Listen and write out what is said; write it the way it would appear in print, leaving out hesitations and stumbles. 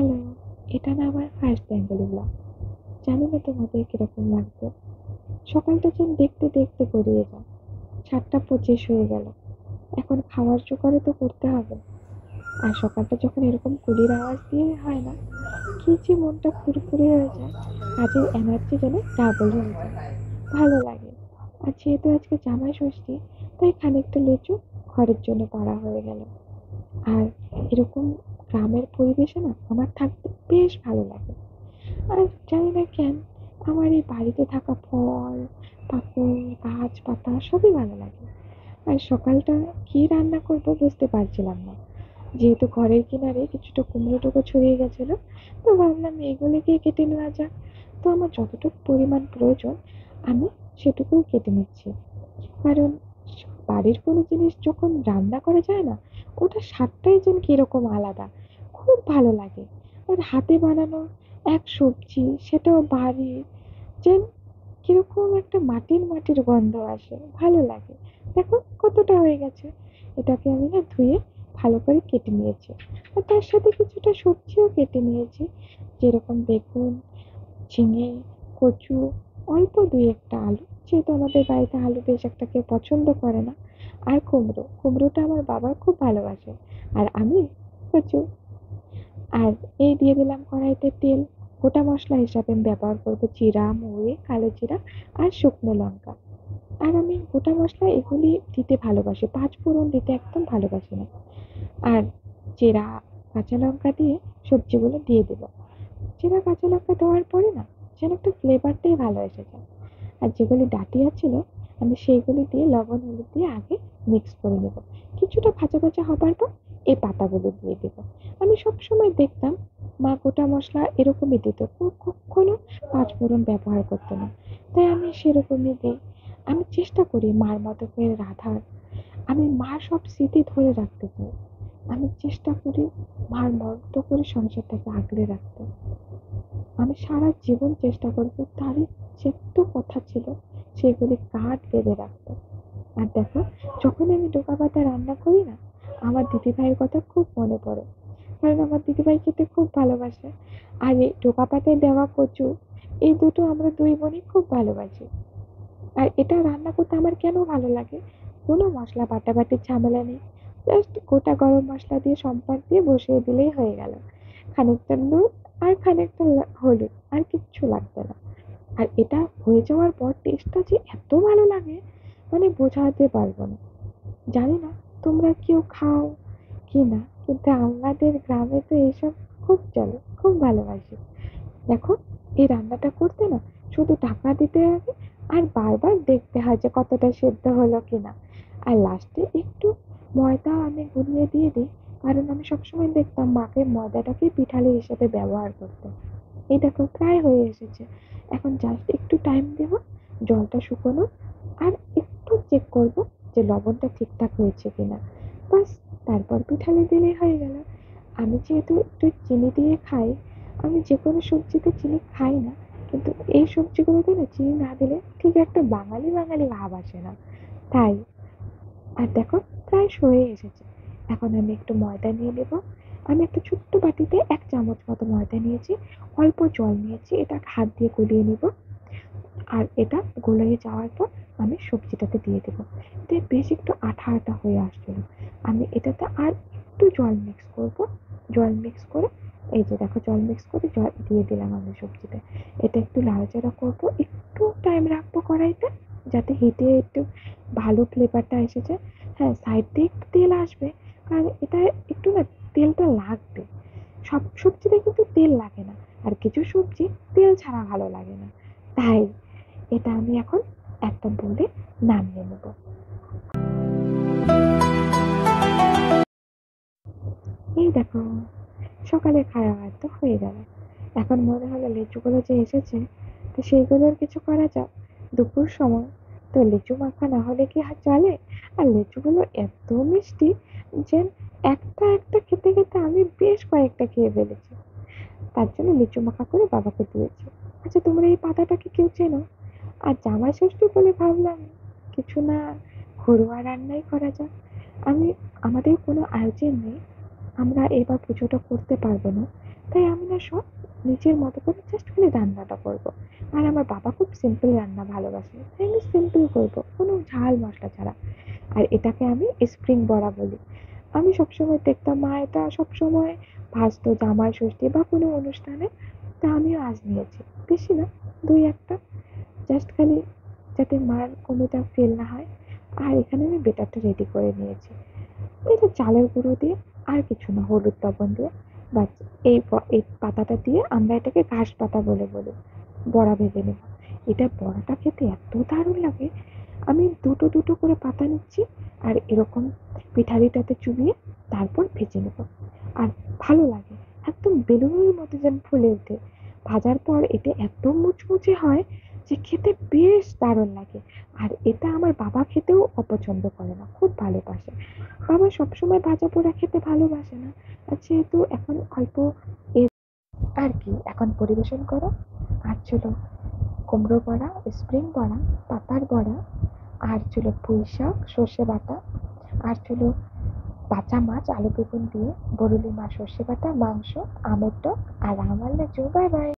Hello, এটা না আমার ফার্স্ট বেঙ্গলি ব্লগ। জানি না তোমাদের কিরকম লাগবে। সকালটা যেন দেখতে দেখতে গড়িয়ে যায়। 7:25 হয়ে গেল। এখন খাওয়ার জোগাড়ও তো করতে হবে। আর সকালটা যখন এরকম কুলির আওয়াজ দিয়ে হয় না, কি যে মনটা ফুরফুরে হয়ে যায়, কাজের এনার্জি যেন ডাবল হয়ে যায়। ভালো লাগে। আর যেহেতু আজকে জামাই ষষ্ঠী, তাই খানিকটা লিচু ঘরের জন্য পাড়া হয়ে গেল। আর এরকম গ্রামের পরিবেশে না আমার থাকতে বেশ ভালো লাগে। আর জানি না কেন আমার এই বাড়িতে থাকা ফল, পাকড়, গাছপাতা সবই ভালো লাগে। আর সকালটা কি রান্না করবো বুঝতে পারছিলাম না। যেহেতু ঘরের কিনারে কিছুটা কুমড়ো টুকো ছড়িয়ে গেছিল, তো ভাবলাম এগুলোকে কেটে নেওয়া যাক। তো আমার যতটুকু পরিমাণ প্রয়োজন আমি সেটুকুই কেটে নিচ্ছি। কারণ বাড়ির কোনো জিনিস যখন রান্না করা যায় না, ওটার স্বাদটাই যেন কিরকম আলাদা। খুব ভালো লাগে। আর হাতে বানানো এক সবজি, সেটাও বাড়ির, যেন কিরকম একটা মাটির মাটির গন্ধ আসে, ভালো লাগে। দেখো কতটা হয়ে গেছে। এটাকে আমি না ধুয়ে ভালো করে কেটে নিয়েছি। আর তার সাথে কিছুটা সবজিও কেটে নিয়েছি, যেরকম বেগুন, ঝিঙে, কচু, অল্প দুই একটা আলু, যেহেতু আমাদের বাড়িতে আলু বেশ একটা কেউ পছন্দ করে না। আর কুমড়ো, কুমড়োটা আমার বাবা খুব ভালোবাসে। আর আমি কচু। আর এই দিয়ে দিলাম কড়াইতে তেল। গোটা মশলা হিসাবে আমি ব্যবহার করবো জিরা, মৌরি, কালো জিরা আর শুকনো লঙ্কা। আর আমি গোটা মশলা এগুলি দিতে ভালোবাসি, পাঁচ ফোড়ন দিতে একদম ভালোবাসি না। আর জিরা, কাঁচা লঙ্কা দিয়ে সবজিগুলো দিয়ে দেবো। জিরা কাঁচা লঙ্কা দেওয়ার পরে না যেন একটা ফ্লেভারটাই ভালো এসে যায়। আর যেগুলি ডাঁটিয়া ছিল আমি সেইগুলি দিয়ে লবণ হলুদ দিয়ে আগে মিক্স করে নেব। কিছুটা ভাজা ভাজা হবার পর এই পাতাগুলো দিয়ে দেব। আমি সবসময় দেখতাম মা গোটা মশলা এরকমই দিত, কখনো পাঁচ ফোড়ন ব্যবহার করতো না। তাই আমি সেরকমই দিই। আমি চেষ্টা করি মার মতো করে রাধার। আমি মার সব স্মৃতি ধরে রাখতে চাই। আমি চেষ্টা করি মার মতো করে সংসারটাকে আগলে রাখতে। আমি সারা জীবন চেষ্টা করবো তারই যেত কথা ছিল সেগুলি কাঠ বেঁধে রাখতো। আর দেখো, যখন আমি ডোকা পাতা রান্না করি না, আমার দিদিভাইয়ের কথা খুব মনে পড়ে। কারণ আমার দিদিভাই খেতে খুব ভালোবাসে। আর এই ডোকা পাতায় দেওয়া কচু, এই দুটো আমরা দুই বোনই খুব ভালোবাসি। আর এটা রান্না করতে আমার কেন ভালো লাগে, কোনো মশলা বাটাবাটির ঝামেলা নেই। জাস্ট গোটা গরম মশলা দিয়ে সম্পাদ দিয়ে বসিয়ে দিলেই হয়ে গেল। খানিকটা নুন আর খানিকটা হলুদ, আর কিচ্ছু লাগবে না। আর এটা হয়ে যাওয়ার পর টেস্টটা যে এত ভালো লাগে, মানে বোঝাতে পারবো না। জানি না তোমরা কেউ খাও কি না, কিন্তু আমাদের গ্রামে তো এইসব খুব চলে, খুব ভালোবাসি। দেখো, এই রান্নাটা করতে না শুধু ঢাকা দিতে হবে, আর বারবার দেখতে হয় যে কতটা সেদ্ধ হলো কিনা। আর লাস্টে একটু ময়দা আমি গুলিয়ে দিয়ে দিই, কারণ আমি সবসময় দেখতাম মাকে ময়দাটাকে পিঠালি হিসেবে ব্যবহার করতে। এই দেখো প্রায় হয়ে এসেছে। এখন জাস্ট একটু টাইম দেব জলটা শুকোনো, আর একটু চেক করব যে লবণটা ঠিকঠাক হয়েছে কিনা। বাস, তারপর পিঠালি দিলেই হয়ে গেল। আমি যেহেতু একটু চিনি দিয়ে খাই, আমি যে কোনো সবজিতে চিনি খাই না, কিন্তু এই সবজিগুলোতে না চিনি না দিলে ঠিক একটা বাঙালি বাঙালি ভাব আসে না। তাই। আর দেখো প্রায় হয়ে এসেছে। এখন আমি একটু ময়দা নিয়ে নেব। আমি একটা ছোট্ট বাটিতে 1 চামচ মতো ময়দা নিয়েছি, অল্প জল নিয়েছি, এটা হাত দিয়ে গলিয়ে নিব। আর এটা গলিয়ে যাওয়ার পর আমি সবজিটাতে দিয়ে দেবো। দিয়ে বেশ একটু আঠা আঠা হয়ে আসছিল। আমি এটাতে আর একটু জল মিক্স করব। জল মিক্স করে, এই যে দেখো জল মিক্স করে জল দিয়ে দিলাম আমি সবজিতে। এটা একটু নাড়াচাড়া করবো, একটু টাইম রাখবো কড়াইতে, যাতে হিটে একটু ভালো ফ্লেভারটা এসে যায়। হ্যাঁ, সাইড দিয়ে একটু তেল আসবে, কারণ এটা একটু না তেলটা লাগবে। সব সবজিতে কিন্তু তেল লাগে না, আর কিছু সবজি তেল ছাড়া ভালো লাগে না। তাই এটা আমি এখন একটা বলে নামিয়ে নেব। এই দেখো, সকালে খাওয়া তো হয়ে গেল। এখন মনে হলো লিচুগুলো যে এসেছে, তো সেইগুলোর কিছু করা যাক। দুপুর সময় তো লিচু মাখা না হলে কি চলে। আর লিচুগুলো এত মিষ্টি যে একটা একটা খেতে খেতে আমি বেশ কয়েকটা খেয়ে ফেলেছি। তার জন্য লিচু মাখা করে বাবাকে দিয়েছি। আচ্ছা, তোমরা এই পাতাটাকে কেউ চেনো? আর জামাই ষষ্ঠী বলে ভাবলাম কিছু না, ঘরোয়া রান্নাই করা যাক। আমি, আমাদের কোনো আয়োজন নেই, আমরা এবার পুজোটা করতে পারবো না, তাই আমি না সব নিজের মতো করে জাস্ট খালি রান্নাটা করবো। আর আমার বাবা খুব সিম্পল রান্না ভালোবাসে, তাই আমি সিম্পল করবো, কোনো ঝাল মশলা ছাড়া। আর এটাকে আমি স্প্রিং বড়া বলি। আমি সবসময় দেখতাম মা এটা সবসময় ভাজতো জামাই ষষ্ঠী বা কোনো অনুষ্ঠানে, তা আমিও আজ নিয়েছি, বেশি না, দুই একটা, জাস্ট খালি যাতে মার কোনোটা ফেল না হয়। আর এখানে আমি বেটারটা রেডি করে নিয়েছি, এটা চালের গুঁড়ো দিয়ে, আর কিছু না, হলুদ লবণ দিয়ে, বাস। এই পাতাটা দিয়ে আমরা এটাকে ঘাস পাতা বলে বলি। বড়া ভেজে নেব, এটা বড়াটা খেতে এত দারুণ লাগে। আমি দুটো দুটো করে পাতা নিচ্ছি, আর এরকম পিঠারিটাতে চুবিয়ে তারপর ভেজে নেব। আর ভালো লাগে, একদম বেলুনের মতো যেন ফুলে ওঠে। ভাজার পর এটা এত মুচমুচে হয় যে খেতে বেশ দারুণ লাগে। আর এটা আমার বাবা খেতেও অপছন্দ করে না, খুব ভালোবাসে। বাবা সবসময় ভাজা পোড়া খেতে ভালোবাসে না, আর যেহেতু এখন অল্প এজ আর কি, এখন পরিবেশন করো। আর ছিল কুমড়ো বড়া, স্প্রিং বড়া, পাতার বড়া, আর ছিল পুঁই শাক সর্ষে বাটা, আর ছিল কাঁচা মাছ আলু বেগুন দিয়ে, বরুলি মাছ সর্ষে বাটা, মাংস, আমের টক, আর আমার লেচু। Bye bye.